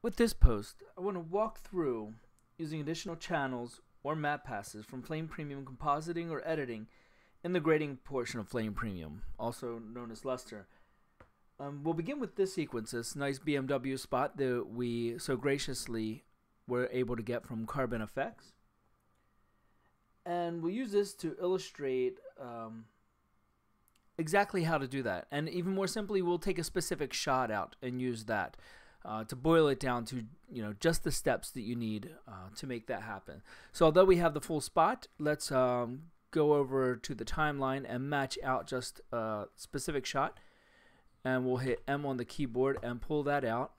With this post, I want to walk through using additional channels or map passes from Flame Premium compositing or editing in the grading portion of Flame Premium, also known as Lustre. We'll begin with this sequence, this nice BMW spot that we so graciously were able to get from Carbon Effects. And we'll use this to illustrate exactly how to do that. And even more simply, we'll take a specific shot out and use that to boil it down to just the steps that you need to make that happen. So although we have the full spot, let's go over to the timeline and match out just a specific shot. And we'll hit M on the keyboard and pull that out.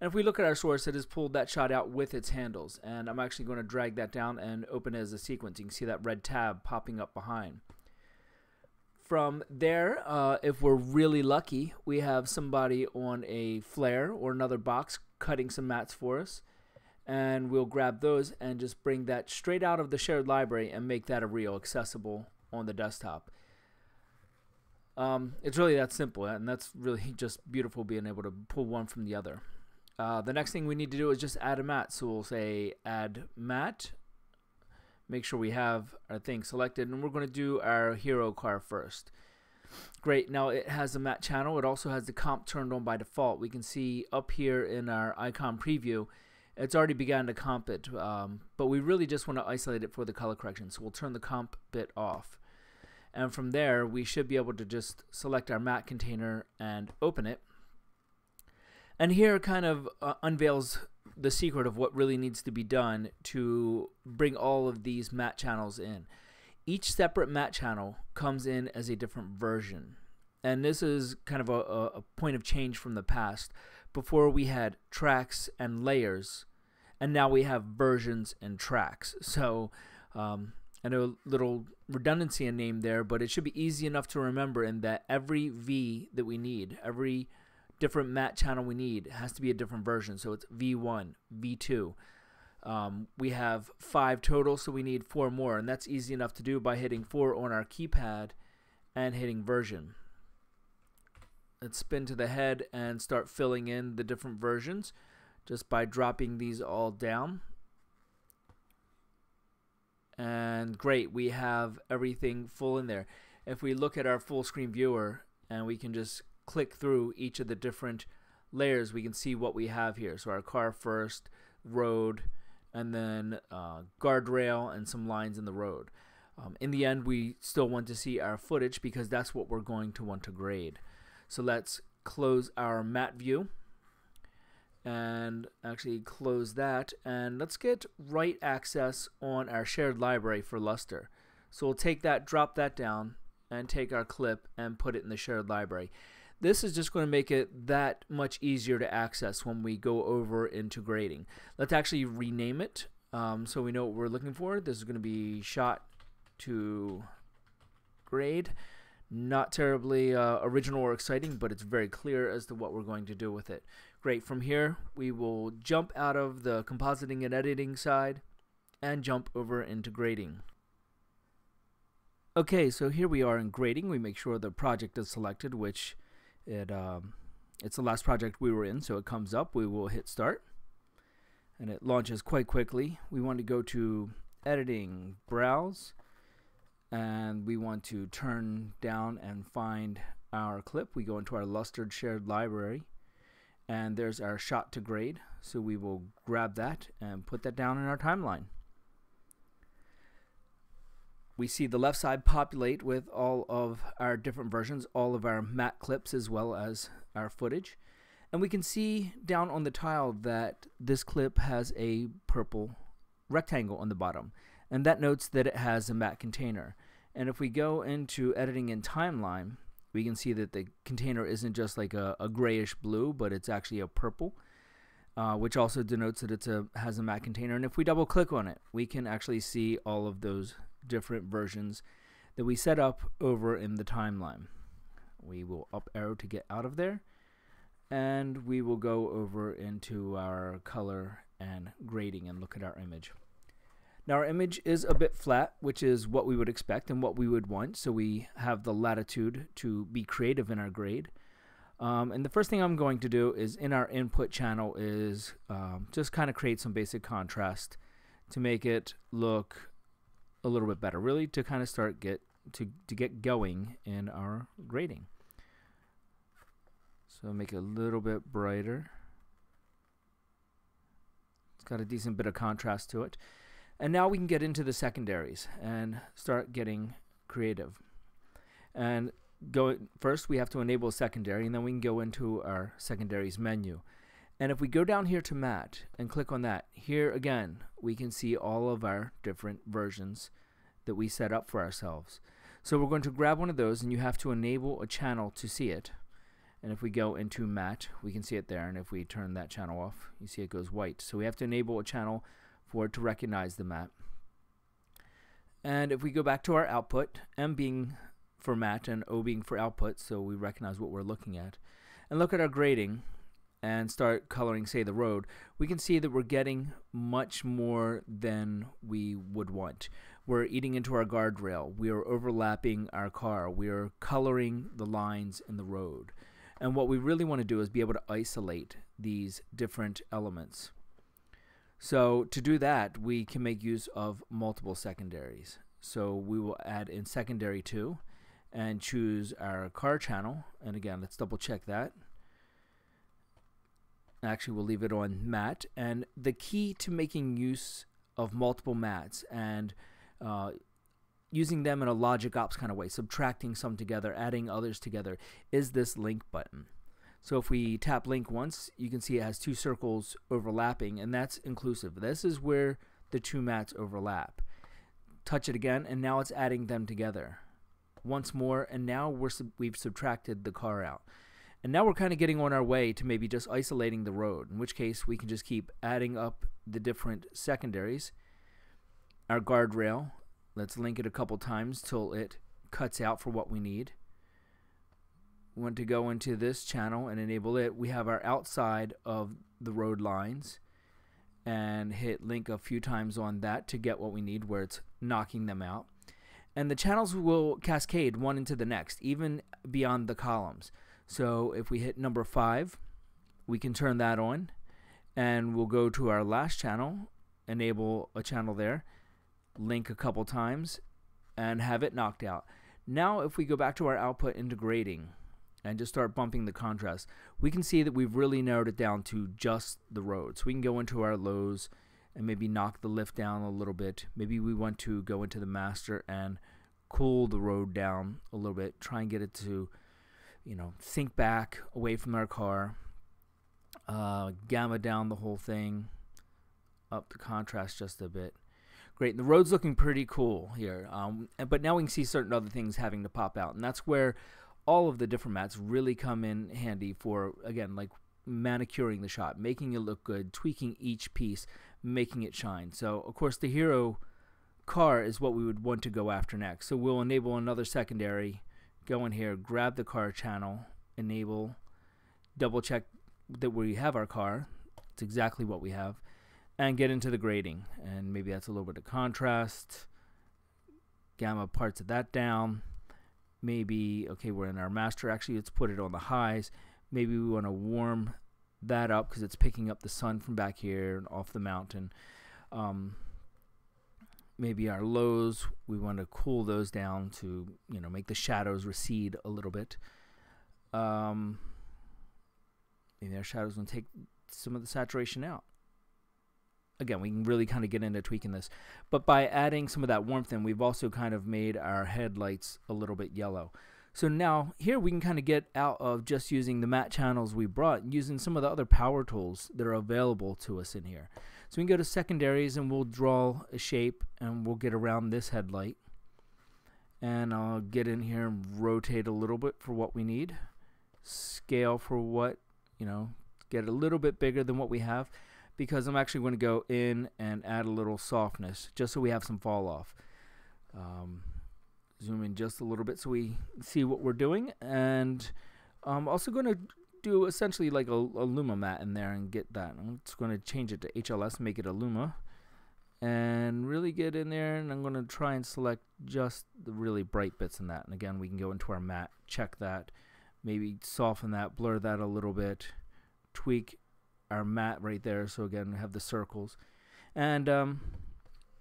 And if we look at our source, it has pulled that shot out with its handles. And I'm actually going to drag that down and open it as a sequence. You can see that red tab popping up behind. From there, if we're really lucky, we have somebody on a flare or another box cutting some mats for us. And we'll grab those and just bring that straight out of the shared library and make that a reel accessible on the desktop. It's really that simple, and that's really just beautiful being able to pull one from the other. The next thing we need to do is just add a mat. So we'll say add mat. Make sure we have our thing selected, and we're going to do our hero car first. Great. Now it has a matte channel. It also has the comp turned on by default. We can see up here in our icon preview, it's already began to comp it, but we really just want to isolate it for the color correction. So we'll turn the comp bit off. And from there, we should be able to just select our matte container and open it. And here kind of unveils the secret of what really needs to be done to bring all of these matte channels in. Each separate matte channel comes in as a different version. And this is kind of a point of change from the past. Before we had tracks and layers, and now we have versions and tracks. So I know a little redundancy in name there, but it should be easy enough to remember in that every V that we need, every different matte channel we need has to be a different version. So it's V1, V2. We have 5 total, so we need 4 more, and that's easy enough to do by hitting 4 on our keypad and hitting version. Let's spin to the head and start filling in the different versions just by dropping these all down. And great, we have everything full in there. If we look at our full screen viewer and we can just click through each of the different layers, we can see what we have here. So our car first, road, and then guardrail and some lines in the road. In the end, we still want to see our footage because that's what we're going to want to grade. So let's close our matte view and actually close that, and let's get write access on our shared library for Lustre. So we'll take that, drop that down, and take our clip and put it in the shared library. This is just going to make it that much easier to access when we go over into grading. Let's actually rename it so we know what we're looking for. This is going to be shot to grade. Not terribly original or exciting, but it's very clear as to what we're going to do with it. Great. From here, we will jump out of the compositing and editing side and jump over into grading. Okay, so here we are in grading. We make sure the project is selected, which it's the last project we were in, so it comes up. We will hit start, and it launches quite quickly. We want to go to editing, browse, and we want to turn down and find our clip. We go into our Lustre shared library, and there's our shot to grade. So we will grab that and put that down in our timeline. We see the left side populate with all of our different versions, all of our matte clips as well as our footage. And we can see down on the tile that this clip has a purple rectangle on the bottom, and that notes that it has a matte container. And if we go into editing in timeline, we can see that the container isn't just like a grayish blue, but it's actually a purple, which also denotes that it has a matte container. And if we double click on it, we can actually see all of those different versions that we set up over in the timeline. We will up arrow to get out of there, and we will go over into our color and grading and look at our image. Now our image is a bit flat, which is what we would expect and what we would want, so we have the latitude to be creative in our grade. And the first thing I'm going to do is in our input channel is just kind of create some basic contrast to make it look a little bit better, really to kind of start to get going in our grading. So make it a little bit brighter. It's got a decent bit of contrast to it. And now we can get into the secondaries and start getting creative. And first we have to enable a secondary, and then we can go into our secondaries menu. And if we go down here to matte and click on that, here again we can see all of our different versions that we set up for ourselves. So we're going to grab one of those, and you have to enable a channel to see it. And if we go into matte, we can see it there, and if we turn that channel off, you see it goes white. So we have to enable a channel for it to recognize the matte. And if we go back to our output, M being for matte and O being for output, so we recognize what we're looking at, and look at our grading and start coloring, say, the road, we can see that we're getting much more than we would want. We're eating into our guardrail. We are overlapping our car. We are coloring the lines in the road. And what we really want to do is be able to isolate these different elements. So to do that, we can make use of multiple secondaries. So we will add in secondary 2 and choose our car channel. And again, let's double check that. Actually, we'll leave it on matte. And the key to making use of multiple mattes and using them in a logic ops kind of way, subtracting some together, adding others together, is this link button. So if we tap link once, you can see it has 2 circles overlapping, and that's inclusive. This is where the 2 mattes overlap. Touch it again, and now it's adding them together. Once more, and now we've subtracted the car out. And now we're kind of getting on our way to maybe just isolating the road, in which case we can just keep adding up the different secondaries. Our guardrail, let's link it a couple times till it cuts out for what we need. We want to go into this channel and enable it. We have our outside of the road lines, and hit link a few times on that to get what we need, where it's knocking them out. And the channels will cascade one into the next, even beyond the columns. So if we hit number 5, we can turn that on, and we'll go to our last channel, enable a channel there, link a couple times, and have it knocked out. Now if we go back to our output into grading and just start bumping the contrast, we can see that we've really narrowed it down to just the road. So we can go into our lows and maybe knock the lift down a little bit. Maybe we want to go into the master and cool the road down a little bit, try and get it to, you know, sink back away from our car, gamma down the whole thing, up the contrast just a bit. Great, and the road's looking pretty cool here, but now we can see certain other things having to pop out, and that's where all of the different mattes really come in handy for, again, like manicuring the shot, making it look good, tweaking each piece, making it shine. So of course the hero car is what we would want to go after next. So we'll enable another secondary, go in here, grab the car channel, enable, double check that we have our car, it's exactly what we have, and get into the grading. And maybe that's a little bit of contrast, gamma parts of that down. Maybe, okay, we're in our master, actually let's put it on the highs. Maybe we want to warm that up because it's picking up the sun from back here and off the mountain. Maybe our lows, we want to cool those down to, you know, make the shadows recede a little bit. Maybe our shadows will take some of the saturation out. Again, we can really kind of get into tweaking this. But by adding some of that warmth in, we've also kind of made our headlights a little bit yellow. So now here we can kind of get out of just using the matte channels we brought and using some of the other power tools that are available to us in here. So we can go to secondaries and we'll draw a shape and we'll get around this headlight. And I'll get in here and rotate a little bit for what we need. Scale for what, you know, get a little bit bigger than what we have, because I'm actually going to go in and add a little softness just so we have some fall off. Zoom in just a little bit so we see what we're doing, and I'm also going to do essentially like a Luma matte in there and get that. I'm just going to change it to HLS, make it a Luma, and really get in there, and I'm going to try and select just the really bright bits in that. And again, we can go into our matte, check that, maybe soften that, blur that a little bit, tweak our matte right there. So again, we have the circles, and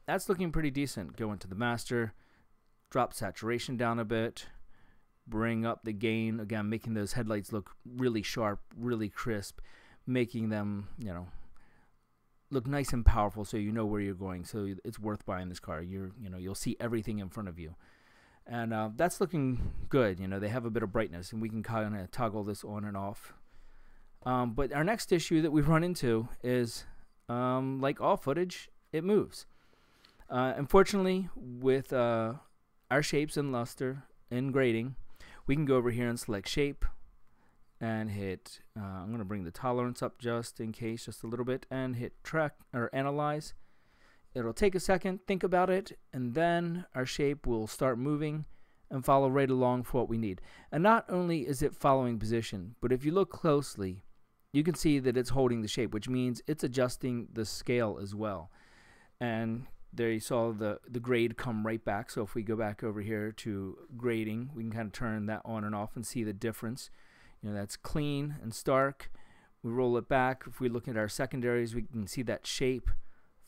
that's looking pretty decent. Go into the master, drop saturation down a bit, bring up the gain, again making those headlights look really sharp, really crisp, making them, you know, look nice and powerful, so you know where you're going, so it's worth buying this car. You'll see everything in front of you, and that's looking good. You know, they have a bit of brightness, and we can kind of toggle this on and off. But our next issue that we've run into is, like all footage, it moves. Unfortunately, with our shapes in Lustre in grading, we can go over here and select shape and hit, I'm going to bring the tolerance up just in case, just a little bit, and hit track or analyze. It'll take a second, think about it, and then our shape will start moving and follow right along for what we need. And not only is it following position, but if you look closely, you can see that it's holding the shape, which means it's adjusting the scale as well. And there you saw the grade come right back. So if we go back over here to grading, we can kind of turn that on and off and see the difference. You know, that's clean and stark. We roll it back. If we look at our secondaries, we can see that shape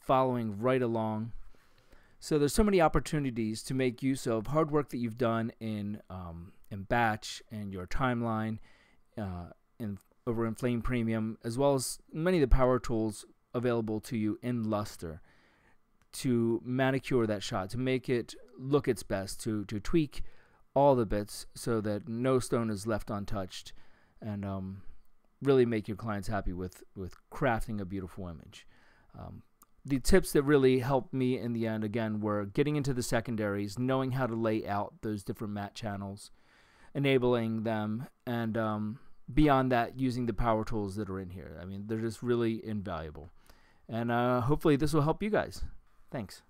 following right along. So there's so many opportunities to make use of hard work that you've done in batch and your timeline, over in Flame Premium, as well as many of the power tools available to you in Lustre, to manicure that shot, to make it look its best, to tweak all the bits so that no stone is left untouched, and really make your clients happy with crafting a beautiful image. The tips that really helped me in the end, again, were getting into the secondaries, knowing how to lay out those different matte channels, enabling them, and beyond that, using the power tools that are in here. I mean, they're just really invaluable. And hopefully this will help you guys. Thanks.